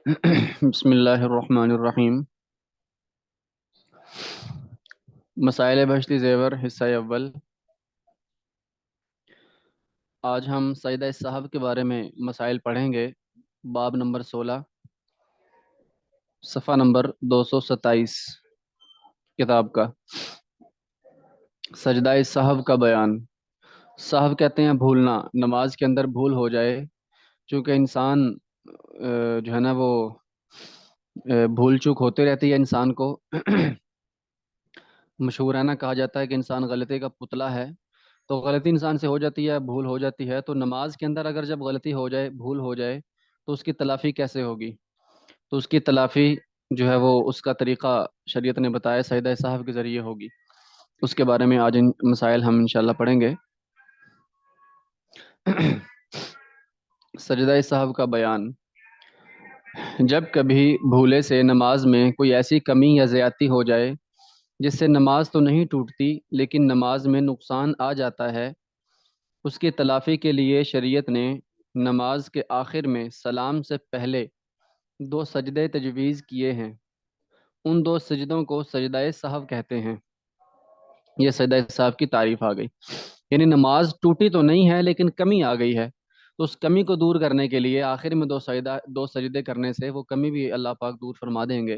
بسم اللہ الرحمن الرحیم۔ مسائل بہشتی زیور حصہ اول۔ آج ہم سجدہ صاحب کے بارے میں مسائل پڑھیں گے۔ باب نمبر 16، صفحہ نمبر 227 کتاب کا۔ سجدہ صاحب کا بیان۔ صاحب کہتے ہیں بھولنا، نماز کے اندر بھول ہو جائے، چونکہ انسان جو ہے نا وہ بھول چوک ہوتے رہتی ہے انسان کو۔ مشہور ہے نا، کہا جاتا ہے کہ انسان غلطی کا پتلا ہے، تو غلطی انسان سے ہو جاتی ہے، بھول ہو جاتی ہے۔ تو نماز کے اندر اگر جب غلطی ہو جائے، بھول ہو جائے، تو اس کی تلافی کیسے ہوگی؟ تو اس کی تلافی جو ہے وہ اس کا طریقہ شریعت نے بتایا، سجدہ صاحب کے ذریعے ہوگی۔ اس کے بارے میں آج ان مسائل ہم انشاءاللہ پڑھیں گے۔ سجدہ صاحب کا بیان۔ جب کبھی بھولے سے نماز میں کوئی ایسی کمی یا زیادتی ہو جائے جس سے نماز تو نہیں ٹوٹتی لیکن نماز میں نقصان آ جاتا ہے، اس کی تلافی کے لیے شریعت نے نماز کے آخر میں سلام سے پہلے 2 سجدے تجویز کیے ہیں۔ ان 2 سجدوں کو سجدہ سہو کہتے ہیں۔ یہ سجدہ صاحب کی تعریف آ گئی، یعنی نماز ٹوٹی تو نہیں ہے لیکن کمی آ گئی ہے، تو اس کمی کو دور کرنے کے لیے آخر میں 2 سجدے کرنے سے وہ کمی بھی اللہ پاک دور فرما دیں گے۔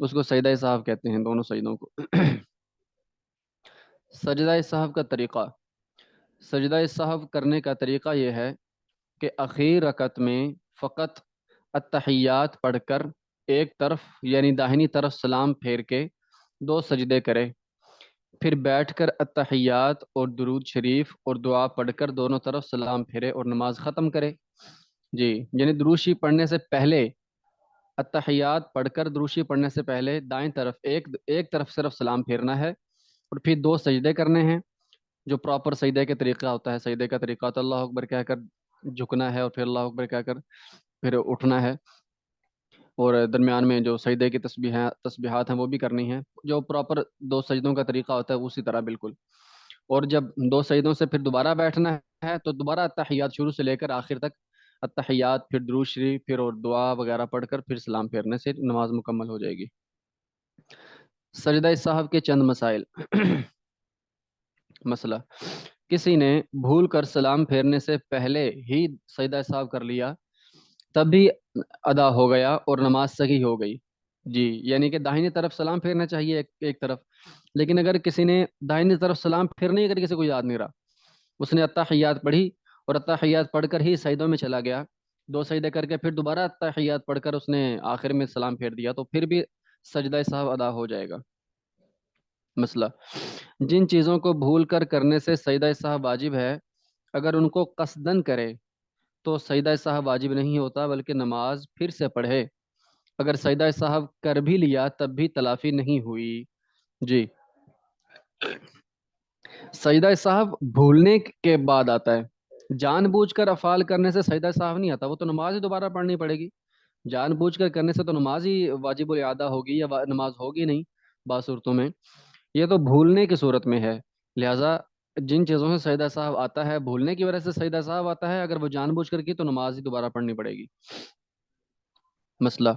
اس کو سجدہ صاحب کہتے ہیں، دونوں سجدوں کو۔ سجدہ صاحب کا طریقہ۔ سجدہ صاحب کرنے کا طریقہ یہ ہے کہ اخیر رکعت میں فقط التحیات پڑھ کر ایک طرف یعنی داہنی طرف سلام پھیر کے 2 سجدے کرے، پھر بیٹھ کر التحیات اور درود شریف اور دعا پڑھ کر دونوں طرف سلام پھیرے اور نماز ختم کرے۔ جی، یعنی درود شریف پڑھنے سے پہلے، التحیات پڑھ کر درود شریف پڑھنے سے پہلے دائیں طرف ایک طرف صرف سلام پھیرنا ہے، اور پھر 2 سجدے کرنے ہیں، جو پراپر سجدے کا طریقہ ہوتا ہے۔ سجدے کا طریقہ تو اللہ اکبر کہہ کر جھکنا ہے، اور پھر اللہ اکبر کہہ کر پھر اٹھنا ہے، اور درمیان میں جو سجدے کی تسبیحات ہیں وہ بھی کرنی ہیں، جو پراپر 2 سجدوں کا طریقہ ہوتا ہے اسی طرح بالکل۔ اور جب 2 سجدوں سے پھر دوبارہ بیٹھنا ہے تو دوبارہ التحیات شروع سے لے کر آخر تک التحیات، پھر درود شریف، پھر اور دعا وغیرہ پڑھ کر پھر سلام پھیرنے سے نماز مکمل ہو جائے گی۔ سجدہ صاحب کے چند مسائل۔ مسئلہ: کسی نے بھول کر سلام پھیرنے سے پہلے ہی سجدہ صاحب کر لیا، تب بھی ادا ہو گیا اور نماز صحیح ہو گئی۔ جی، یعنی کہ داہنی طرف سلام پھیرنا چاہیے ایک طرف، لیکن اگر کسی نے داہنی طرف سلام پھرنے اگر کسی کو یاد نہیں رہا، اس نے التحیات پڑھی اور التحیات پڑھ کر ہی سجدوں میں چلا گیا، 2 سجدے کر کے پھر دوبارہ التحیات پڑھ کر اس نے آخر میں سلام پھیر دیا، تو پھر بھی سجدہ صاحب ادا ہو جائے گا۔ مسئلہ: جن چیزوں کو بھول کر کرنے سے سجدہ صاحب واجب ہے، اگر ان کو قصدن کرے تو سجدہ صاحب واجب نہیں ہوتا بلکہ نماز پھر سے پڑھے۔ اگر سجدہ صاحب کر بھی لیا تب بھی تلافی نہیں ہوئی۔ جی، سجدہ صاحب بھولنے کے بعد آتا ہے، جان بوجھ کر افعال کرنے سے سجدہ صاحب نہیں آتا، وہ تو نماز ہی دوبارہ پڑھنی پڑے گی۔ جان بوجھ کر کرنے سے تو نماز ہی واجب الادا ہوگی یا نماز ہوگی نہیں بعض صورتوں میں، یہ تو بھولنے کی صورت میں ہے۔ لہٰذا جن چیزوں سے سجدہ صاحب آتا ہے، بھولنے کی وجہ سے سجدہ صاحب آتا ہے، اگر وہ جان بوجھ کر کی تو نماز ہی دوبارہ پڑھنی پڑے گی۔ مسئلہ: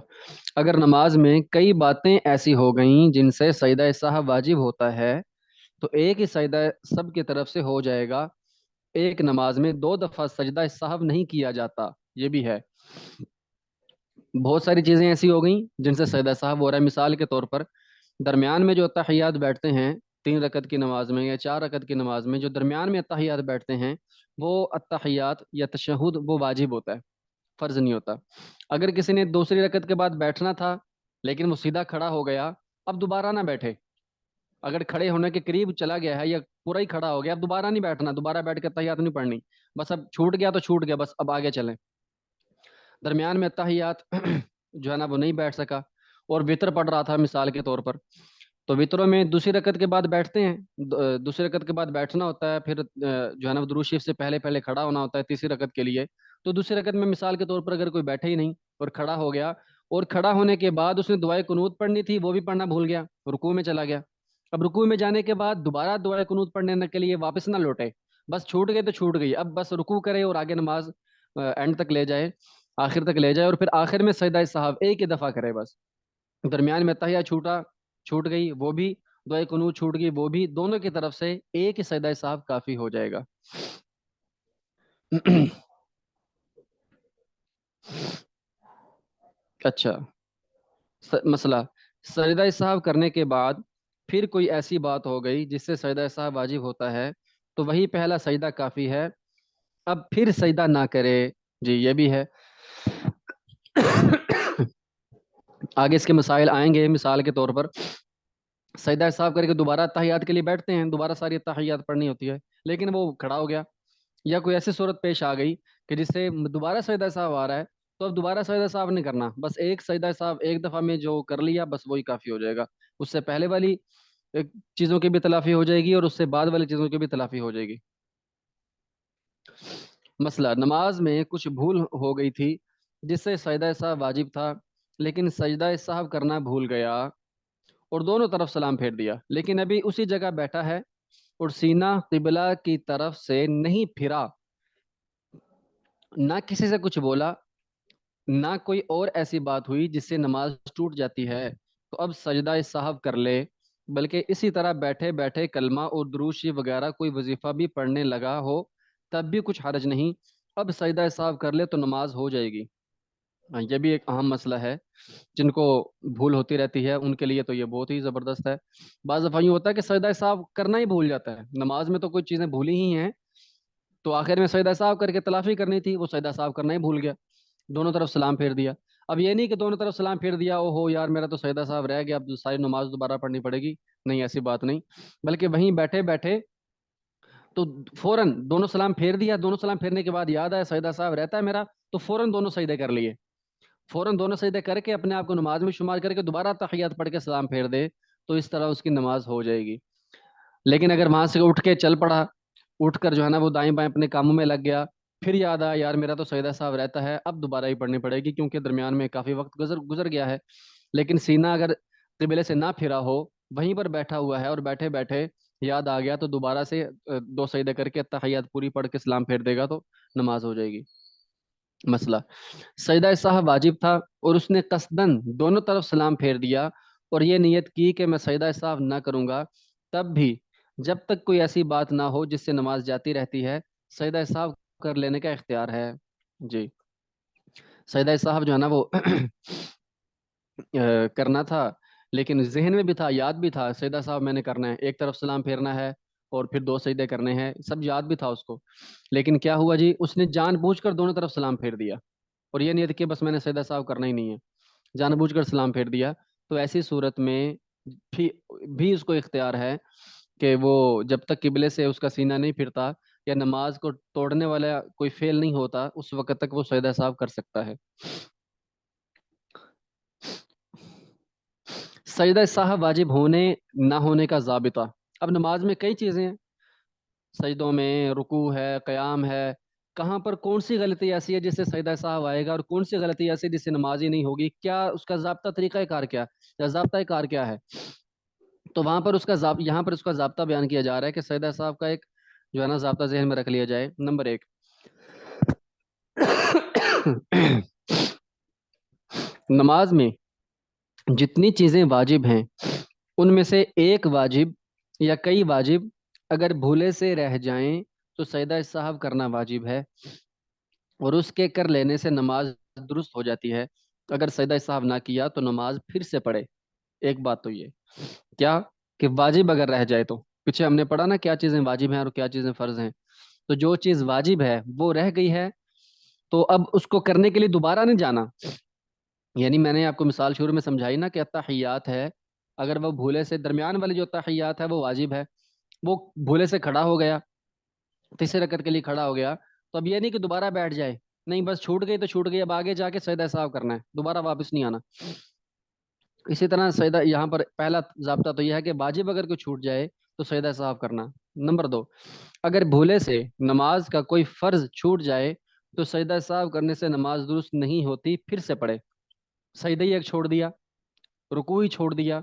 اگر نماز میں کئی باتیں ایسی ہو گئیں جن سے سجدہ صاحب واجب ہوتا ہے تو ایک ہی سجدہ سب کی طرف سے ہو جائے گا، ایک نماز میں 2 دفعہ سجدہ صاحب نہیں کیا جاتا، یہ بھی ہے۔ بہت ساری چیزیں ایسی ہو گئیں جن سے سجدہ صاحب ہو رہا ہے، مثال کے طور پر درمیان میں جو تحیات بیٹھتے ہیں 3 رکعت کی نماز میں یا 4 رکعت کی نماز میں، جو درمیان میں تحیات بیٹھتے ہیں، وہ التحیات یا تشہد وہ واجب ہوتا ہے، فرض نہیں ہوتا۔ اگر کسی نے دوسری رکعت کے بعد بیٹھنا تھا لیکن وہ سیدھا کھڑا ہو گیا، اب دوبارہ نہ بیٹھے۔ اگر کھڑے ہونے کے قریب چلا گیا ہے یا پورا ہی کھڑا ہو گیا، اب دوبارہ نہیں بیٹھنا، دوبارہ بیٹھ کے تحیات نہیں پڑھنی، بس اب چھوٹ گیا تو چھوٹ گیا، بس اب آگے چلیں۔ درمیان میں تحیات جو ہے نا وہ نہیں بیٹھ سکا اور وطر پڑھ رہا تھا مثال کے طور پر، تو وطروں میں دوسری رکعت کے بعد بیٹھتے ہیں، دوسری رکعت کے بعد بیٹھنا ہوتا ہے، پھر جو ہے نا درود شریف سے پہلے پہلے کھڑا ہونا ہوتا ہے تیسری رکعت کے لیے۔ تو دوسری رکعت میں مثال کے طور پر اگر کوئی بیٹھے ہی نہیں اور کھڑا ہو گیا، اور کھڑا ہونے کے بعد اس نے دعائے قنوت پڑھنی تھی وہ بھی پڑھنا بھول گیا، رکوع میں چلا گیا، اب رکوع میں جانے کے بعد دوبارہ دعائے قنوت پڑھنے کے لیے واپس نہ لوٹے، بس چھوٹ گئی تو چھوٹ گئی، اب بس رکوع کرے اور آگے نماز اینڈ تک لے جائے، آخر تک لے جائے اور پھر آخر میں سجدہ سہو ایک ہی دفعہ کرے بس. درمیان میں تہیا چھوٹ گئی وہ بھی، دعائے قنوت چھوٹ گئی وہ بھی، دونوں کی طرف سے ایک ہی سجدہ سہو کافی ہو جائے گا. اچھا، مسئلہ سجدہ سہو کرنے کے بعد پھر کوئی ایسی بات ہو گئی جس سے سجدہ سہو واجب ہوتا ہے، تو وہی پہلا سجدہ کافی ہے، اب پھر سجدہ نہ کرے. جی یہ بھی ہے. آگے اس کے مسائل آئیں گے. مثال کے طور پر سجدہ سہو کر کے دوبارہ تحیات کے لیے بیٹھتے ہیں، دوبارہ ساری تحیات پڑھنی ہوتی ہے، لیکن وہ کھڑا ہو گیا، یا کوئی ایسی صورت پیش آ گئی کہ جس سے دوبارہ سجدہ سہو آ رہا ہے، تو اب دوبارہ سجدہ سہو نہیں کرنا، بس ایک سجدہ سہو ایک دفعہ میں جو کر لیا بس وہی کافی ہو جائے گا. اس سے پہلے والی چیزوں کی بھی تلافی ہو جائے گی اور اس سے بعد والی چیزوں کی بھی تلافی ہو جائے گی. مسئلہ نماز میں کچھ بھول ہو گئی تھی جس سے سجدہ سہو واجب تھا، لیکن سجدہ سہو کرنا بھول گیا اور دونوں طرف سلام پھیر دیا، لیکن ابھی اسی جگہ بیٹھا ہے اور سینہ قبلہ کی طرف سے نہیں پھرا، نہ کسی سے کچھ بولا، نہ کوئی اور ایسی بات ہوئی جس سے نماز ٹوٹ جاتی ہے، تو اب سجدہ سہو کر لے، بلکہ اسی طرح بیٹھے بیٹھے کلمہ اور درود شریف وغیرہ کوئی وظیفہ بھی پڑھنے لگا ہو تب بھی کچھ حرج نہیں، اب سجدہ سہو کر لے تو نماز ہو جائے گی. یہ بھی ایک اہم مسئلہ ہے، جن کو بھول ہوتی رہتی ہے ان کے لیے تو یہ بہت ہی زبردست ہے. بعض دفعہ یوں ہوتا ہے کہ سجدہ سہو کرنا ہی بھول جاتا ہے، نماز میں تو کوئی چیزیں بھولی ہی ہیں، تو آخر میں سجدہ سہو کر کے تلافی کرنی تھی، وہ سجدہ سہو کرنا ہی بھول گیا، دونوں طرف سلام پھیر دیا. اب یہ نہیں کہ دونوں طرف سلام پھیر دیا او ہو یار میرا تو سجدہ سہو رہ گیا، اب ساری نماز دوبارہ پڑھنی پڑے گی، نہیں ایسی بات نہیں، بلکہ وہیں بیٹھے بیٹھے تو فوراً دونوں سلام پھیر دیا، دونوں سلام پھیرنے کے بعد یاد آیا سجدہ سہو رہتا ہے میرا، تو فوراً دونوں سجدے کر لیے، فوراً دونوں سجدے کر کے اپنے آپ کو نماز میں شمار کر کے دوبارہ تحیات پڑھ کے سلام پھیر دے، تو اس طرح اس کی نماز ہو جائے گی. لیکن اگر وہاں سے اٹھ کے چل پڑا، اٹھ کر جو ہے نا وہ دائیں بائیں اپنے کاموں میں لگ گیا، پھر یاد آیا یار میرا تو سجدہ سہو رہتا ہے، اب دوبارہ ہی پڑھنی پڑے گی کیونکہ درمیان میں کافی وقت گزر گیا ہے، لیکن سینہ اگر قبلے سے نہ پھرا ہو، وہیں پر بیٹھا ہوا ہے اور بیٹھے بیٹھے یاد آ گیا، تو دوبارہ سے دو سجدے کر کے تحیات پوری پڑھ کے سلام پھیر دے گا تو نماز ہو جائے گی. مسئلہ سجدہ سہو واجب تھا اور اس نے قصدن دونوں طرف سلام پھیر دیا اور یہ نیت کی کہ میں سجدہ سہو نہ کروں گا، تب بھی جب تک کوئی ایسی بات نہ ہو جس سے نماز جاتی رہتی ہے سجدہ سہو کر لینے کا اختیار ہے. جی سجدہ سہو جو ہے نا وہ کرنا تھا، لیکن ذہن میں بھی تھا، یاد بھی تھا سجدہ سہو میں نے کرنا ہے، ایک طرف سلام پھیرنا ہے اور پھر دو سجدے کرنے ہیں، سب یاد بھی تھا اس کو، لیکن کیا ہوا جی اس نے جان بوجھ کر دونوں طرف سلام پھیر دیا اور یہ نیت کہ بس میں نے سجدہ سہو کرنا ہی نہیں ہے، جان بوجھ کر سلام پھیر دیا. تو ایسی صورت میں بھی اس کو اختیار ہے کہ وہ جب تک قبلے سے اس کا سینہ نہیں پھرتا یا نماز کو توڑنے والا کوئی فعل نہیں ہوتا اس وقت تک وہ سجدہ سہو کر سکتا ہے. سجدہ سہو واجب ہونے نہ ہونے کا ضابطہ. اب نماز میں کئی چیزیں ہیں، سجدوں میں رکوع ہے، قیام ہے، کہاں پر کون سی غلطی ایسی ہے جس سے سجدہ سہو آئے گا اور کون سی غلطی ایسی جس سے نماز ہی نہیں ہوگی، کیا اس کا ضابطہ طریقہ کار کیا یا ضابطہ کار کیا ہے، تو وہاں پر اس کا یہاں پر اس کا ضابطہ بیان کیا جا رہا ہے کہ سجدہ سہو کا ایک جو ہے نا ضابطہ ذہن میں رکھ لیا جائے. نمبر ایک، نماز میں جتنی چیزیں واجب ہیں ان میں سے ایک واجب یا کئی واجب اگر بھولے سے رہ جائیں تو سجدہ سہو کرنا واجب ہے اور اس کے کر لینے سے نماز درست ہو جاتی ہے. اگر سجدہ سہو نہ کیا تو نماز پھر سے پڑھے. ایک بات تو یہ کیا کہ واجب اگر رہ جائے، تو پیچھے ہم نے پڑھا نا کیا چیزیں واجب ہیں اور کیا چیزیں فرض ہیں، تو جو چیز واجب ہے وہ رہ گئی ہے تو اب اس کو کرنے کے لیے دوبارہ نہیں جانا. یعنی میں نے آپ کو مثال شروع میں سمجھائی نا کہ تحیات ہے، اگر وہ بھولے سے درمیان والی جو تحیات ہے وہ واجب ہے، وہ بھولے سے کھڑا ہو گیا، تیسرے رکعت کے لیے کھڑا ہو گیا، تو اب یہ نہیں کہ دوبارہ بیٹھ جائے، نہیں بس چھوٹ گئی تو چھوٹ گئی، اب آگے جا کے سجدہ سہو کرنا ہے، دوبارہ واپس نہیں آنا. اسی طرح سجدہ یہاں پر پہلا ضابطہ تو یہ ہے کہ واجب اگر کوئی چھوٹ جائے تو سجدہ سہو کرنا. نمبر دو، اگر بھولے سے نماز کا کوئی فرض چھوٹ جائے تو سجدہ سہو کرنے سے نماز درست نہیں ہوتی، پھر سے پڑھے. سجدہ ہی ایک چھوڑ دیا، رکوع ہی چھوڑ دیا،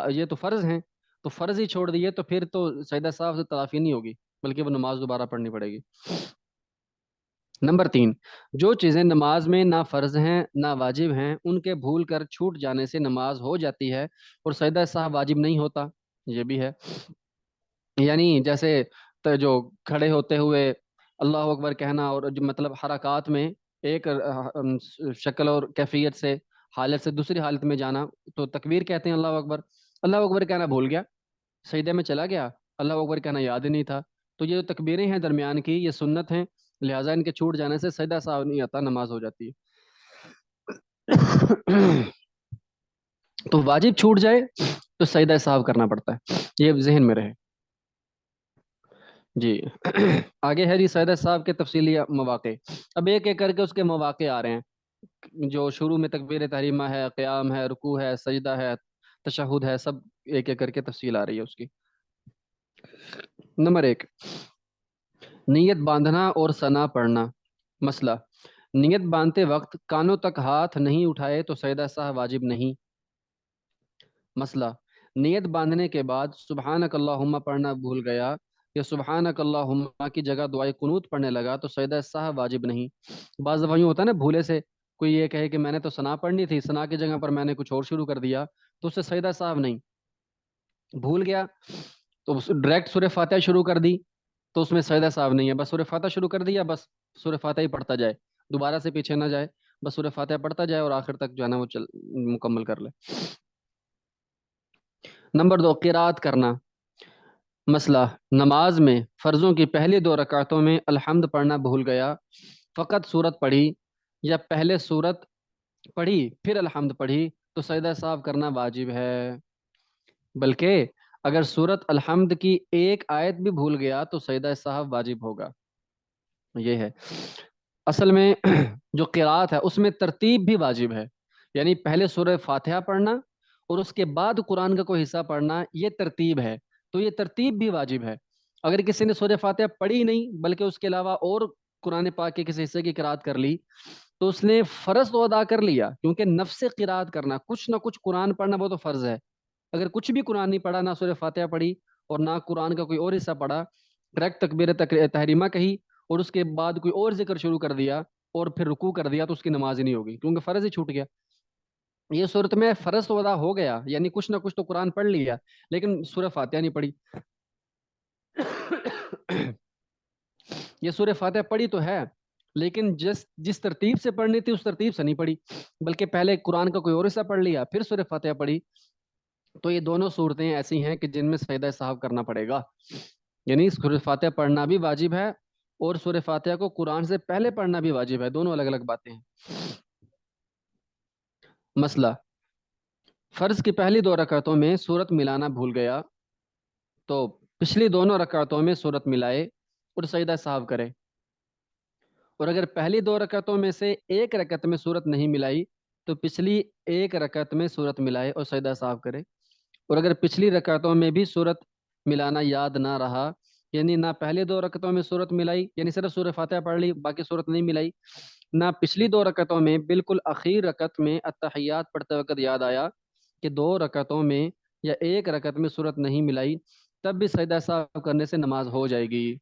یہ تو فرض ہیں، تو فرض ہی چھوڑ دیے تو پھر تو سجدہ سہو سے تلافی نہیں ہوگی بلکہ وہ نماز دوبارہ پڑھنی پڑے گی. نمبر 3، جو چیزیں نماز میں نہ فرض ہیں نہ واجب ہیں ان کے بھول کر چھوٹ جانے سے نماز ہو جاتی ہے اور سجدہ سہو واجب نہیں ہوتا، یہ بھی ہے۔ یعنی جیسے جو کھڑے ہوتے ہوئے اللہ اکبر کہنا، اور جو مطلب حرکات میں ایک شکل اور کیفیت سے حالت سے دوسری حالت میں جانا، تو تکبیر کہتے ہیں اللہ اکبر، اللہ اکبر کہنا بھول گیا، سجدے میں چلا گیا، اللہ اکبر کہنا یاد ہی نہیں تھا، تو یہ جو تکبیریں ہیں درمیان کی یہ سنت ہیں، لہٰذا ان کے چھوٹ جانے سے سجدہ سہو نہیں آتا، نماز ہو جاتی ہے۔ تو واجب چھوٹ جائے تو سجدہ سہو کرنا پڑتا ہے، یہ ذہن میں رہے جی۔ آگے ہے جی سجدہ صاحب کے تفصیلی مواقع، اب ایک ایک کر کے اس کے مواقع آ رہے ہیں، جو شروع میں تکبیر تحریمہ ہے، قیام ہے، رکوع ہے، سجدہ ہے، تشہد ہے، سب ایک ایک کر کے تفصیل آ رہی ہے اس کی۔ نمبر 1، نیت باندھنا اور ثنا پڑھنا۔ مسئلہ، نیت باندھتے وقت کانوں تک ہاتھ نہیں اٹھائے تو سجدہ صاحب واجب نہیں۔ مسئلہ، نیت باندھنے کے بعد سبحانک اللہم پڑھنا بھول گیا یا سبحانک اللہم کی جگہ دعائے قنوت پڑھنے لگا تو سجدہ سہو واجب نہیں۔ بعض دفعہ یوں ہوتا ہے نا، بھولے سے کوئی یہ کہے کہ میں نے تو ثنا پڑھنی تھی، ثنا کی جگہ پر میں نے کچھ اور شروع کر دیا تو اس سے سجدہ سہو نہیں۔ بھول گیا تو ڈائریکٹ سورہ فاتحہ شروع کر دی تو اس میں سجدہ سہو نہیں ہے، بس سورہ فاتحہ شروع کر دیا، بس سورہ فاتحہ ہی پڑھتا جائے، دوبارہ سے پیچھے نہ جائے، بس سورہ فاتحہ پڑھتا جائے اور آخر تک جو ہے نا وہ مکمل کر لے۔ نمبر 2، قرات کرنا۔ مسئلہ، نماز میں فرضوں کی پہلی 2 رکعتوں میں الحمد پڑھنا بھول گیا، فقط سورت پڑھی یا پہلے سورت پڑھی پھر الحمد پڑھی تو سجدہ سہو کرنا واجب ہے، بلکہ اگر سورت الحمد کی ایک آیت بھی بھول گیا تو سجدہ سہو واجب ہوگا۔ یہ ہے اصل میں جو قرات ہے اس میں ترتیب بھی واجب ہے، یعنی پہلے سورہ فاتحہ پڑھنا اور اس کے بعد قرآن کا کوئی حصہ پڑھنا، یہ ترتیب ہے، تو یہ ترتیب بھی واجب ہے۔ اگر کسی نے سورہ فاتحہ پڑھی نہیں بلکہ اس کے علاوہ اور قرآن پاک کے کسی حصے کی قرات کر لی تو اس نے فرض تو ادا کر لیا، کیونکہ نفس قرات کرنا، کچھ نہ کچھ قرآن پڑھنا وہ تو فرض ہے۔ اگر کچھ بھی قرآن نہیں پڑھا، نہ سورہ فاتحہ پڑھی اور نہ قرآن کا کوئی اور حصہ پڑھا، ڈائریکٹ تکبیر تحریمہ کہی اور اس کے بعد کوئی اور ذکر شروع کر دیا اور پھر رکوع کر دیا تو اس کی نماز ہی نہیں ہوگی، کیونکہ فرض ہی چھوٹ گیا۔ یہ صورت میں فرض تو ادا ہو گیا، یعنی کچھ نہ کچھ تو قرآن پڑھ لیا لیکن سورہ فاتحہ نہیں پڑھی۔ یہ سورہ فاتحہ پڑھی تو ہے لیکن جس ترتیب سے پڑھنی تھی اس ترتیب سے نہیں پڑھی، بلکہ پہلے قرآن کا کوئی اور حصہ پڑھ لیا پھر سورہ فاتحہ پڑھی، تو یہ دونوں صورتیں ایسی ہیں کہ جن میں سجدہ سہو کرنا پڑے گا، یعنی سورہ فاتحہ پڑھنا بھی واجب ہے اور سورہ فاتحہ کو قرآن سے پہلے پڑھنا بھی واجب ہے، دونوں الگ الگ باتیں ہیں۔ مسئلہ، فرض کی پہلی 2 رکعتوں میں سورت ملانا بھول گیا تو پچھلی دونوں رکعتوں میں سورت ملائے اور سجدہ سہو کرے، اور اگر پہلی 2 رکعتوں میں سے ایک رکعت میں سورت نہیں ملائی تو پچھلی ایک رکعت میں سورت ملائے اور سجدہ سہو کرے، اور اگر پچھلی رکعتوں میں بھی سورت ملانا یاد نہ رہا، یعنی نہ پہلے 2 رکعتوں میں سورت ملائی، یعنی صرف سورہ فاتحہ پڑھ لی باقی سورت نہیں ملائی، نہ پچھلی 2 رکعتوں میں بالکل آخر رکعت میں التحیات پڑھتے وقت یاد آیا کہ 2 رکعتوں میں یا ایک رکعت میں سورت نہیں ملائی، تب بھی سجدہ سہو کرنے سے نماز ہو جائے گی۔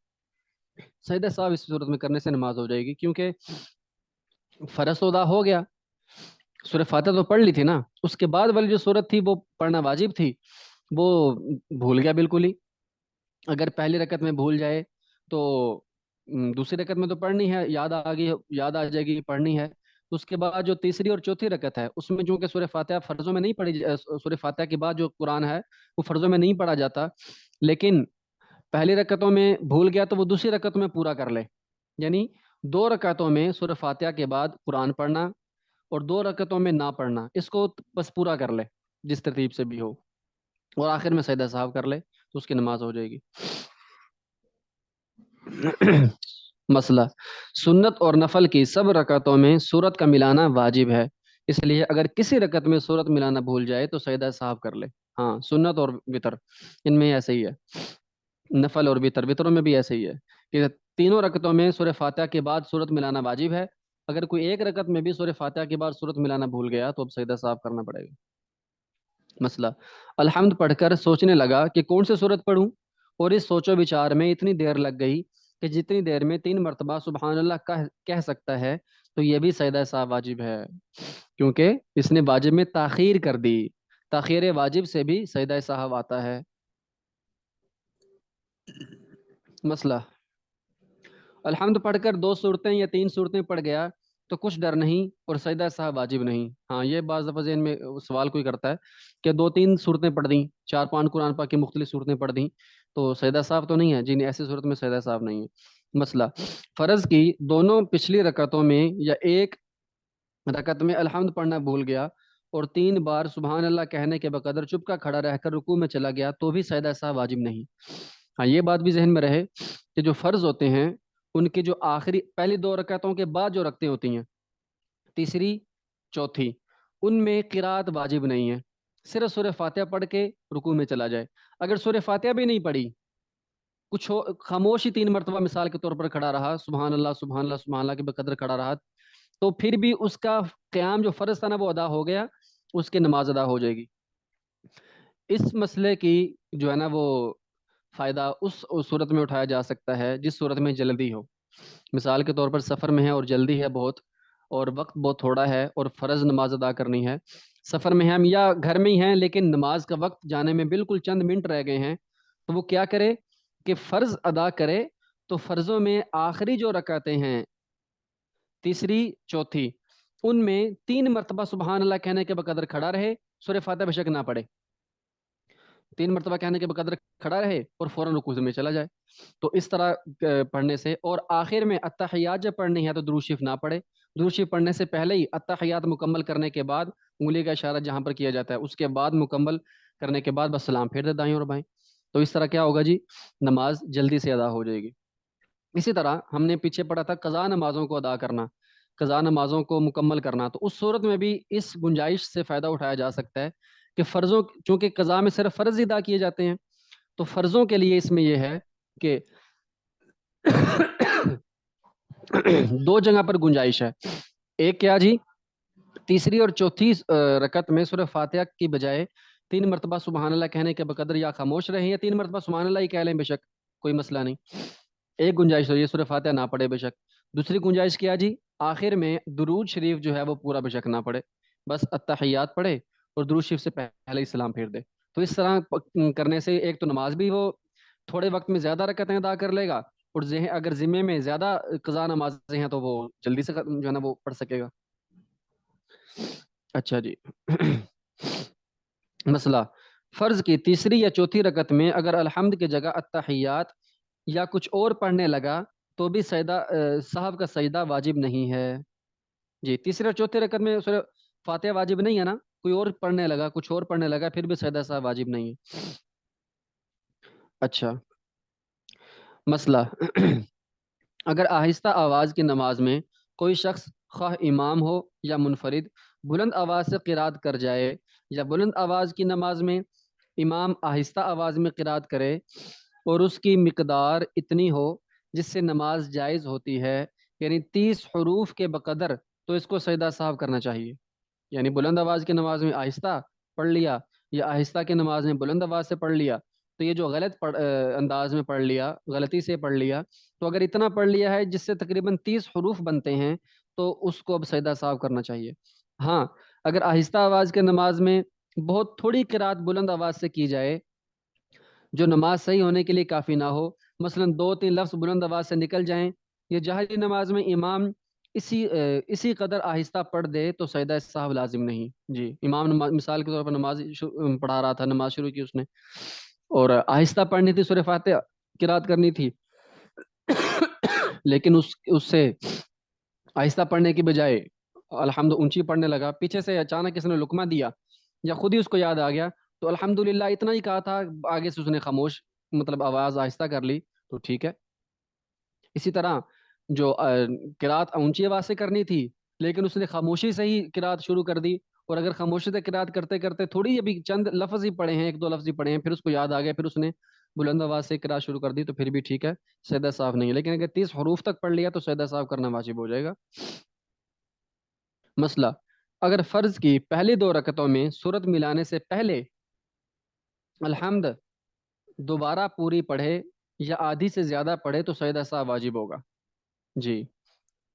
سجدہ سہو اس صورت میں کرنے سے نماز ہو جائے گی، کیونکہ فرض ادا ہو گیا، سورہ فاتحہ تو پڑھ لی تھی نا، اس کے بعد والی جو سورت تھی وہ پڑھنا واجب تھی، وہ بھول گیا بالکل ہی۔ اگر پہلی رکعت میں بھول جائے تو دوسری رکعت میں تو پڑھنی ہے، یاد آ گئی، یاد آ جائے گی، پڑھنی ہے، تو اس کے بعد جو تیسری اور چوتھی رکعت ہے اس میں چونکہ سورہ فاتحہ فرضوں میں نہیں پڑھی، سورہ فاتحہ کے بعد جو قرآن ہے وہ فرضوں میں نہیں پڑھا جاتا، لیکن پہلی رکعتوں میں بھول گیا تو وہ دوسری رکعت میں پورا کر لے، یعنی 2 رکعتوں میں سورہ فاتحہ کے بعد قرآن پڑھنا اور 2 رکعتوں میں نہ پڑھنا، اس کو بس پورا کر لے جس ترتیب سے بھی ہو، اور آخر میں سجدہ سہو کر لے تو اس کی نماز ہو جائے گی۔ مسئلہ، سنت اور نفل کی سب رکعتوں میں سورت کا ملانا واجب ہے، اس لیے اگر کسی رکعت میں سورت ملانا بھول جائے تو سجدہ سہو کر لے۔ ہاں، سنت اور وطر ان میں ایسے ہی ہے، نفل اور وطروں میں بھی ایسے ہی ہے کہ تینوں رکعتوں میں سورہ فاتحہ کے بعد سورت ملانا واجب ہے، اگر کوئی ایک رکعت میں بھی سورہ فاتحہ کے بعد سورت ملانا بھول گیا تو اب سجدہ سہو کرنا پڑے گا۔ مسئلہ، الحمد پڑھ کر سوچنے لگا کہ کون سی سورت پڑھوں اور اس سوچو بچار میں اتنی دیر لگ گئی کہ جتنی دیر میں 3 مرتبہ سبحان اللہ کہہ سکتا ہے تو یہ بھی سجدہ سہو واجب ہے، کیونکہ اس نے واجب میں تاخیر کر دی، تاخیر واجب سے بھی سجدہ سہو آتا ہے۔ مسئلہ، الحمد پڑھ کر 2 صورتیں یا 3 صورتیں پڑھ گیا تو کچھ ڈر نہیں اور سجدہ سہو واجب نہیں۔ ہاں، یہ بعض دفعہ ذہن میں سوال کوئی کرتا ہے کہ 2 3 صورتیں پڑھ دیں، 4 5 قرآن پاک کی مختلف صورتیں پڑھ دیں تو سجدہ سہو تو نہیں ہے جی؟ نہیں، ایسی صورت میں سجدہ سہو نہیں ہے۔ مسئلہ، فرض کی دونوں پچھلی رکعتوں میں یا ایک رکعت میں الحمد پڑھنا بھول گیا اور 3 بار سبحان اللہ کہنے کے بقدر چپ کا کھڑا رہ کر رکوع میں چلا گیا تو بھی سجدہ سہو واجب نہیں۔ ہاں، یہ بات بھی ذہن میں رہے کہ جو فرض ہوتے ہیں ان کی جو آخری پہلی 2 رکعتوں کے بعد جو رکعتیں ہوتی ہیں، تیسری چوتھی، ان میں قرات واجب نہیں ہے، صرف سورہ فاتحہ پڑھ کے رکوع میں چلا جائے۔ اگر سورہ فاتحہ بھی نہیں پڑھی، کچھ خاموش ہی 3 مرتبہ مثال کے طور پر کھڑا رہا، سبحان اللہ سبحان اللہ سبحان اللہ کے بقدر کھڑا رہا، تو پھر بھی اس کا قیام جو فرض تھا نا وہ ادا ہو گیا، اس کی نماز ادا ہو جائے گی۔ اس مسئلے کی جو ہے نا وہ فائدہ اس صورت میں اٹھایا جا سکتا ہے جس صورت میں جلدی ہو۔ مثال کے طور پر سفر میں ہے اور جلدی ہے بہت، اور وقت بہت تھوڑا ہے اور فرض نماز ادا کرنی ہے۔ سفر میں ہم یا گھر میں ہی ہیں لیکن نماز کا وقت جانے میں بالکل چند منٹ رہ گئے ہیں، تو وہ کیا کرے کہ فرض ادا کرے، تو فرضوں میں آخری جو رکعتیں ہیں، تیسری چوتھی، ان میں 3 مرتبہ سبحان اللہ کہنے کے بقدر کھڑا رہے، سورہ فاتحہ بے شک نہ پڑھے، 3 مرتبہ کہنے کے بقدر کھڑا رہے اور فوراً رکوع میں چلا جائے۔ تو اس طرح پڑھنے سے، اور آخر میں التحیات جب پڑھنی ہے تو درود شریف نہ پڑھے، درود شریف پڑھنے سے پہلے ہی التحیات مکمل کرنے کے بعد انگلی کا اشارہ جہاں پر کیا جاتا ہے اس کے بعد مکمل کرنے کے بعد بس سلام پھیر دے دائیں اور بائیں، تو اس طرح کیا ہوگا جی؟ نماز جلدی سے ادا ہو جائے گی۔ اسی طرح ہم نے پیچھے پڑھا تھا قضا نمازوں کو ادا کرنا، قضا نمازوں کو مکمل کرنا، تو اس صورت میں بھی اس گنجائش سے فائدہ اٹھایا جا سکتا ہے کہ فرضوں، چونکہ قضا میں صرف فرض ہی ادا کیے جاتے ہیں، تو فرضوں کے لیے اس میں یہ ہے کہ 2 جگہ پر گنجائش ہے۔ ایک کیا جی؟ تیسری اور چوتھی رکعت میں سورہ فاتحہ کی بجائے 3 مرتبہ سبحان اللہ کہنے کے بقدر یا خاموش رہیں یا 3 مرتبہ سبحان اللہ ہی کہہ لیں بے شک، کوئی مسئلہ نہیں۔ ایک گنجائش ہے یہ سورہ فاتحہ نہ پڑھے بے شک۔ دوسری گنجائش کیا جی؟ آخر میں درود شریف جو ہے وہ پورا بے شک نہ پڑھے، بس التحیات پڑھے اور درود شریف سے پہلے ہی سلام پھیر دے۔ تو اس طرح کرنے سے ایک تو نماز بھی وہ تھوڑے وقت میں زیادہ رکعتیں ادا کر لے گا، اور اگر ذمے میں زیادہ قضا نمازیں ہیں تو وہ جلدی سے جو ہے نا وہ پڑھ سکے گا۔ اچھا جی۔ مسئلہ، فرض کی تیسری یا چوتھی رکعت میں اگر الحمد کی جگہ التحیات یا کچھ اور پڑھنے لگا تو بھی سجدہ صاحب کا سجدہ واجب نہیں ہے جی۔ تیسری اور چوتھی رکعت میں سورہ فاتحہ واجب نہیں ہے نا، کوئی اور پڑھنے لگا، کچھ اور پڑھنے لگا، پھر بھی سجدہ صاحب واجب نہیں ہے۔ اچھا، مسئلہ، اگر آہستہ آواز کی نماز میں کوئی شخص خواہ امام ہو یا منفرد بلند آواز سے قرات کر جائے، یا بلند آواز کی نماز میں امام آہستہ آواز میں قرات کرے اور اس کی مقدار اتنی ہو جس سے نماز جائز ہوتی ہے، یعنی 30 حروف کے بقدر، تو اس کو سجدہ صاحب کرنا چاہیے۔ یعنی بلند آواز کی نماز میں آہستہ پڑھ لیا یا آہستہ کی نماز میں بلند آواز سے پڑھ لیا، تو یہ جو غلط انداز میں پڑھ لیا، غلطی سے پڑھ لیا، تو اگر اتنا پڑھ لیا ہے جس سے تقریباً 30 حروف بنتے ہیں تو اس کو اب سجدہ صاحب کرنا چاہیے۔ ہاں، اگر آہستہ آواز کے نماز میں بہت تھوڑی قرات بلند آواز سے کی جائے جو نماز صحیح ہونے کے لیے کافی نہ ہو، مثلا 2 3 لفظ بلند آواز سے نکل جائیں، یا جہری نماز میں امام اسی قدر آہستہ پڑھ دے تو سجدہ صاحب لازم نہیں جی۔ امام مثال کے طور پر نماز پڑھا رہا تھا، نماز شروع کی اس نے اور آہستہ پڑھنی تھی، سورہ فاتحہ قرات کرنی تھی، لیکن اس سے آہستہ پڑھنے کی بجائے الحمد اونچی پڑھنے لگا، پیچھے سے اچانک کسی نے لقمہ دیا یا خود ہی اس کو یاد آ گیا تو الحمدللہ اتنا ہی کہا تھا، آگے سے اس نے خاموش مطلب آواز آہستہ کر لی تو ٹھیک ہے۔ اسی طرح جو قرات اونچی آواز سے کرنی تھی لیکن اس نے خاموشی سے ہی قرات شروع کر دی، اور اگر خاموشی سے قرات کرتے کرتے تھوڑی ابھی چند لفظ ہی پڑھے ہیں، 1 2 لفظ ہی پڑھے ہیں، پھر اس کو یاد آ گیا، پھر اس نے بلند آواز سے قرات شروع کر دی تو پھر بھی ٹھیک ہے، سجدہ صاف نہیں ہے، لیکن اگر 30 حروف تک پڑھ لیا تو سجدہ صاف کرنا واجب ہو جائے گا۔ مسئلہ، اگر فرض کی پہلی 2 رکعتوں میں سورت ملانے سے پہلے الحمد دوبارہ پوری پڑھے یا آدھی سے زیادہ پڑھے تو سجدہ سہو واجب ہوگا. جی.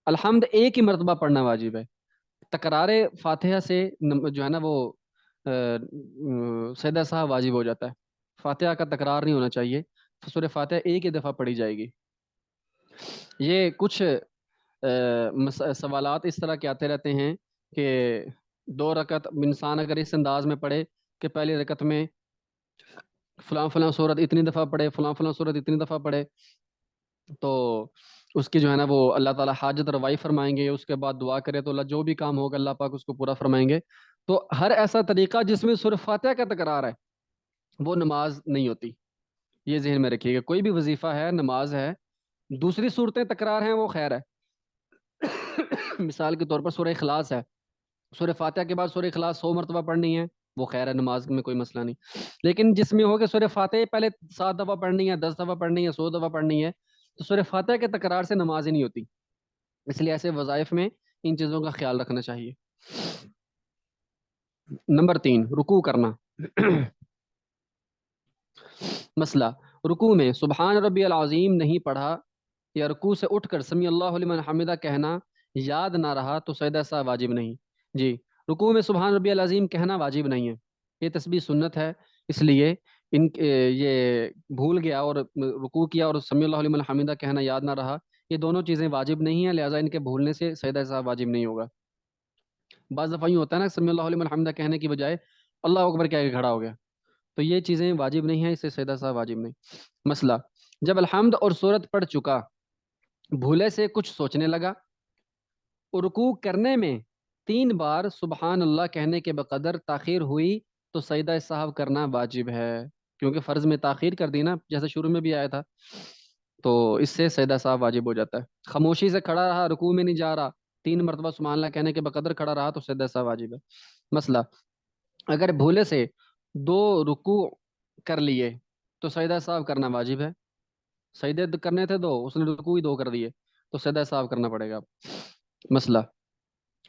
الحمد ایک ہی مرتبہ پڑھنا واجب ہے. تکرار فاتحہ سے جو ہے نا وہ سجدہ سہو واجب ہو جاتا ہے. فاتحہ کا تکرار نہیں ہونا چاہیے. سورہ فاتحہ ایک ہی دفعہ پڑھی جائے گی. یہ کچھ سوالات اس طرح کے آتے رہتے ہیں کہ 2 رکعت انسان اگر اس انداز میں پڑھے کہ پہلی رکعت میں فلاں فلاں صورت اتنی دفعہ پڑھے، فلاں فلاں صورت اتنی دفعہ پڑھے، تو اس کی جو ہے نا وہ اللہ تعالیٰ حاجت روائی فرمائیں گے. اس کے بعد دعا کرے تو اللہ جو بھی کام ہوگا اللہ پاک اس کو پورا فرمائیں گے. تو ہر ایسا طریقہ جس میں سورہ فاتحہ کا تکرار ہے وہ نماز نہیں ہوتی. یہ ذہن میں رکھیے گا. کوئی بھی وظیفہ ہے، نماز ہے، دوسری صورتیں تکرار ہیں وہ خیر ہے. مثال کے طور پر سورہ اخلاص ہے، سورہ فاتحہ کے بعد سورہ اخلاص 100 مرتبہ پڑھنی ہے، وہ خیر ہے، نماز میں کوئی مسئلہ نہیں. لیکن جس میں ہو کہ سورہ فاتحہ پہلے 7 دفعہ پڑھنی ہے، 10 دفعہ پڑھنی ہے، 100 دفعہ پڑھنی ہے، تو سورہ فاتحہ کے تکرار سے نماز ہی نہیں ہوتی. اس لیے ایسے وظائف میں ان چیزوں کا خیال رکھنا چاہیے. نمبر 3، رکوع کرنا. مسئلہ: رکوع میں سبحان ربی العظیم نہیں پڑھا یا رکوع سے اٹھ کر سمی اللہ لمن حمدہ کہنا یاد نہ رہا تو سجدہ سہو واجب نہیں. جی، رکوع میں سبحان ربی العظیم کہنا واجب نہیں ہے. یہ تسبیح سنت ہے، اس لیے یہ بھول گیا اور رکوع کیا اور سمی اللہ لمن حمدہ کہنا یاد نہ رہا، یہ دونوں چیزیں واجب نہیں ہیں، لہٰذا ان کے بھولنے سے سجدہ سہو واجب نہیں ہوگا. بعض دفعہ یوں ہوتا ہے نا، سمی اللہ لمن حمدہ کہنے کی بجائے اللہ اکبر کہہ کے کھڑا ہو گیا، تو یہ چیزیں واجب نہیں ہیں، اس سے سجدہ سہو واجب نہیں. مسئلہ: جب الحمد اور سورت پڑھ چکا بھولے سے کچھ سوچنے لگا، رکوع کرنے میں 3 بار سبحان اللہ کہنے کے بقدر تاخیر ہوئی تو سجدہ سہو کرنا واجب ہے. کیونکہ فرض میں تاخیر کر دی نا، جیسے شروع میں بھی آیا تھا، تو اس سے سجدہ سہو واجب ہو جاتا ہے. خاموشی سے کھڑا رہا، رکوع میں نہیں جا رہا، 3 مرتبہ سبحان اللہ کہنے کے بقدر کھڑا رہا تو سجدہ سہو واجب ہے. مسئلہ: اگر بھولے سے 2 رکوع کر لیے تو سجدہ سہو کرنا واجب ہے. سجدے کرنے تھے 2، اس نے رکوع ہی 2 کر دیے تو سجدہ سہو کرنا پڑے گا. مسئلہ: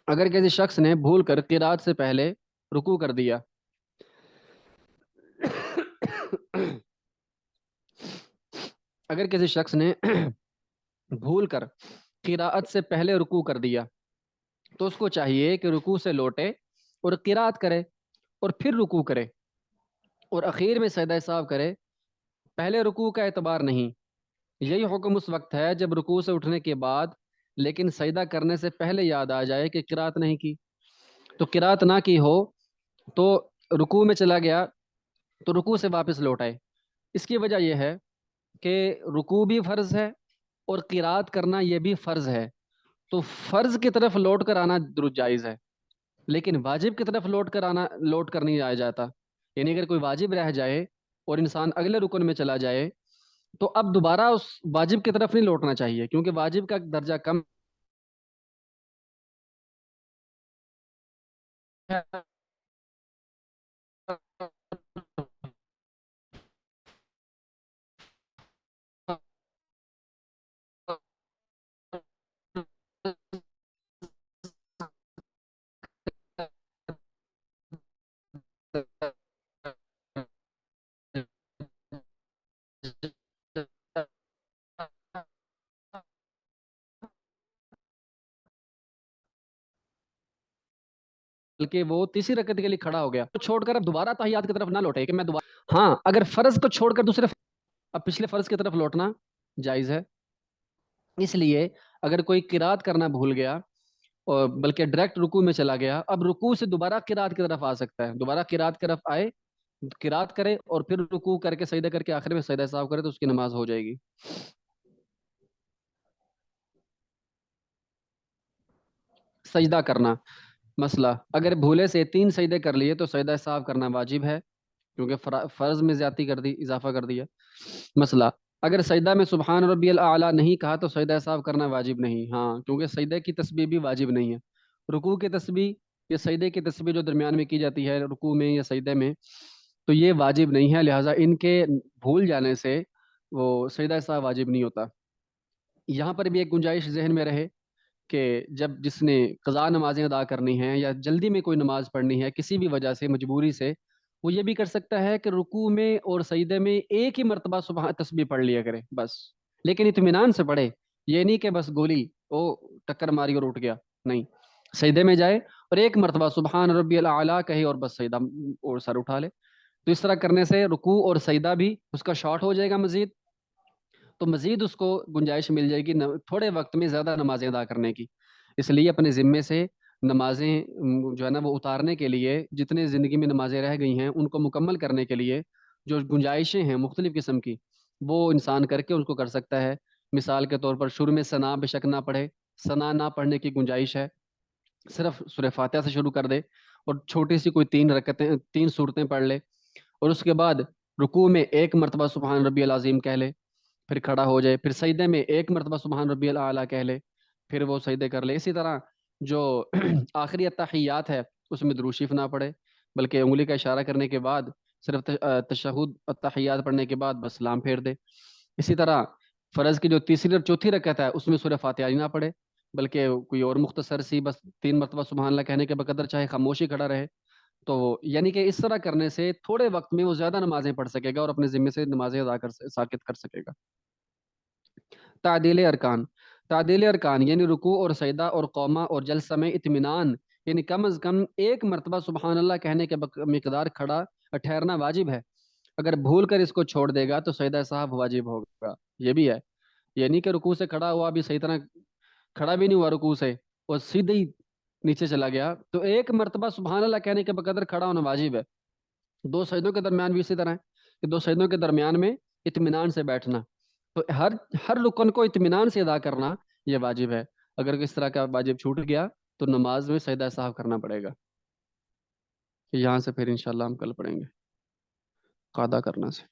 اگر کسی شخص نے بھول کر قرات سے پہلے رکوع کر دیا اگر کسی شخص نے بھول کر قراءت سے پہلے رکوع کر دیا تو اس کو چاہیے کہ رکوع سے لوٹے اور قراءت کرے اور پھر رکوع کرے اور اخیر میں سجدہ سہو کرے. پہلے رکوع کا اعتبار نہیں. یہی حکم اس وقت ہے جب رکوع سے اٹھنے کے بعد لیکن سجدہ کرنے سے پہلے یاد آ جائے کہ قراءت نہیں کی. تو قراءت نہ کی ہو تو رکوع میں چلا گیا تو رکوع سے واپس لوٹ آئے. اس کی وجہ یہ ہے کہ رکوع بھی فرض ہے اور قراءت کرنا یہ بھی فرض ہے. تو فرض کی طرف لوٹ کر آنا درست جائز ہے، لیکن واجب کی طرف لوٹ کر نہیں آیا جاتا. یعنی اگر کوئی واجب رہ جائے اور انسان اگلے رکن میں چلا جائے تو اب دوبارہ اس واجب کی طرف نہیں لوٹنا چاہیے، کیونکہ واجب کا درجہ کم ہے. بلکہ وہ تیسری رکعت کے لیے کھڑا ہو گیا تو چھوڑ کر اب دوبارہ تحیات کی طرف نہ لوٹے کہ میں دوبارہ. ہاں، اگر فرض کو چھوڑ کر اب پچھلے فرض کی طرف لوٹنا جائز ہے. اس لیے اگر کوئی قراءت کرنا بھول گیا اور بلکہ ڈائریکٹ رکوع میں چلا گیا، اب رکوع سے دوبارہ قراءت کی طرف آ سکتا ہے. دوبارہ قراءت کی طرف آئے، قراءت کرے اور پھر رکوع کر کے سجدہ کر کے آخر میں سجدہ سہو کرے تو اس کی نماز ہو جائے گی. سجدہ کرنا. مسئلہ: اگر بھولے سے 3 سجدے کر لیے تو سجدہ سہو کرنا واجب ہے، کیونکہ فرض میں زیادتی کر دی، اضافہ کر دیا. مسئلہ: اگر سجدہ میں سبحان ربی الاعلیٰ نہیں کہا تو سجدہ سہو کرنا واجب نہیں. ہاں، کیونکہ سجدے کی تسبیح بھی واجب نہیں ہے. رکوع کی تسبیح یا سجدے کی تسبیح جو درمیان میں کی جاتی ہے رکوع میں یا سجدے میں، تو یہ واجب نہیں ہے، لہٰذا ان کے بھول جانے سے وہ سجدہ سہو واجب نہیں ہوتا. یہاں پر بھی ایک گنجائش ذہن میں رہے کہ جب جس نے قضا نمازیں ادا کرنی ہیں یا جلدی میں کوئی نماز پڑھنی ہے کسی بھی وجہ سے، مجبوری سے، وہ یہ بھی کر سکتا ہے کہ رکوع میں اور سجدے میں ایک ہی مرتبہ سبحان تسبیح پڑھ لیا کرے بس، لیکن اطمینان سے پڑھے، یہ نہیں کہ بس گولی او ٹکر ماری اور اٹھ گیا، نہیں، سجدے میں جائے اور ایک مرتبہ سبحان ربی الاعلیٰ کہے اور بس سجدہ اور سر اٹھا لے۔ تو اس طرح کرنے سے رکوع اور سجدہ بھی اس کا شارٹ ہو جائے گا مزید، تو مزید اس کو گنجائش مل جائے گی تھوڑے وقت میں زیادہ نمازیں ادا کرنے کی۔ اس لیے اپنے ذمے سے نمازیں جو ہے نا وہ اتارنے کے لیے، جتنے زندگی میں نمازیں رہ گئی ہیں ان کو مکمل کرنے کے لیے جو گنجائشیں ہیں مختلف قسم کی، وہ انسان کر کے اس کو کر سکتا ہے۔ مثال کے طور پر شروع میں ثنا بے شک نہ پڑھے، ثنا نہ پڑھنے کی گنجائش ہے، صرف سورہ فاتحہ سے شروع کر دے اور چھوٹی سی کوئی 3 رکعتیں 3 سورتیں پڑھ لے، اور اس کے بعد رکوع میں ایک مرتبہ سبحان ربی العظیم کہہ لے، پھر کھڑا ہو جائے، پھر سجدے میں ایک مرتبہ سبحان ربی الاعلیٰ کہہ لے، پھر وہ سجدے کر لے۔ اسی طرح جو آخری التحیات ہے اس میں درود شریف نہ پڑھے، بلکہ انگلی کا اشارہ کرنے کے بعد صرف تشہد التحیات پڑھنے کے بعد بس سلام پھیر دے۔ اسی طرح فرض کی جو تیسری اور چوتھی رکعت ہے اس میں سورہ فاتحہ ہی نہ پڑھے، بلکہ کوئی اور مختصر سی بس 3 مرتبہ سبحان اللہ کہنے کے بقدر چاہے خاموشی کھڑا رہے۔ تو یعنی کہ اس طرح کرنے سے تھوڑے وقت میں وہ زیادہ نمازیں پڑھ سکے گا اور اپنے ذمے سے نمازیں ادا کر ساکت کر سکے گا۔ تعدیل ارکان، تعدیل ارکان یعنی رکوع اور سجدہ اور قومہ اور جلسہ میں اطمینان، یعنی کم از کم ایک مرتبہ سبحان اللہ کہنے کے مقدار کھڑا ٹھہرنا واجب ہے۔ اگر بھول کر اس کو چھوڑ دے گا تو سجدہ صاحب واجب ہوگا، یہ بھی ہے، یعنی کہ رکوع سے کھڑا ہوا بھی صحیح طرح کھڑا بھی نہیں ہوا رکوع سے اور سیدھے ہی نیچے چلا گیا، تو ایک مرتبہ سبحان اللہ کہنے کے بقدر کھڑا ہونا واجب ہے۔ 2 سجدوں کے درمیان بھی اسی طرح ہے کہ 2 سجدوں کے درمیان میں اطمینان سے بیٹھنا، تو ہر رکن کو اطمینان سے ادا کرنا یہ واجب ہے۔ اگر کس طرح کا واجب چھوٹ گیا تو نماز میں سجدہ صاحب کرنا پڑے گا۔ یہاں سے پھر انشاءاللہ ہم کل پڑھیں گے قاعدہ کرنا سے۔